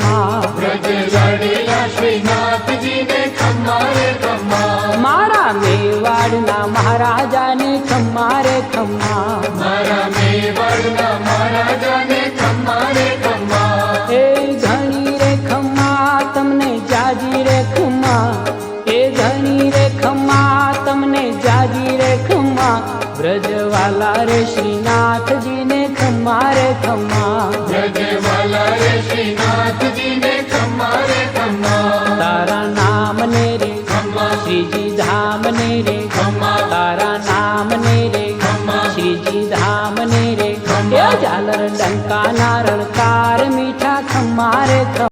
ખમ્મા વ્રજ લાડેલા શ્રીનાથજીને ખમ્મા રે ખમ્મા મારા મેવાડના મહારાજાને ખમ્મા રે ખમ્મા મારા મેવાડના મહારાજાને ખમ્મા રે ખમ્મા એ ધણી રે ખમ્મા તમને જાજી રે ખમ્મા એ ધણી રે ખમ્મા તમને જાજી રે ખમ્મા વ્રજવાલા રે શ્રીનાથજીને ખમ્મા રે ખમ્મા વ્રજવાલા રે શ્રીનાથજીને ખમ્મા રે ખમ્મા તારા નામ ને રે ખમ્મા શ્રીજી ધામ ને રે ખમ્મા તારા નામ ને રે ખમ્મા શ્રીજી ધામ ને રે ખમ્મા ઝાલર ડંકા ના રણકાર મીઠા ખમ્મા રે ખમ્મા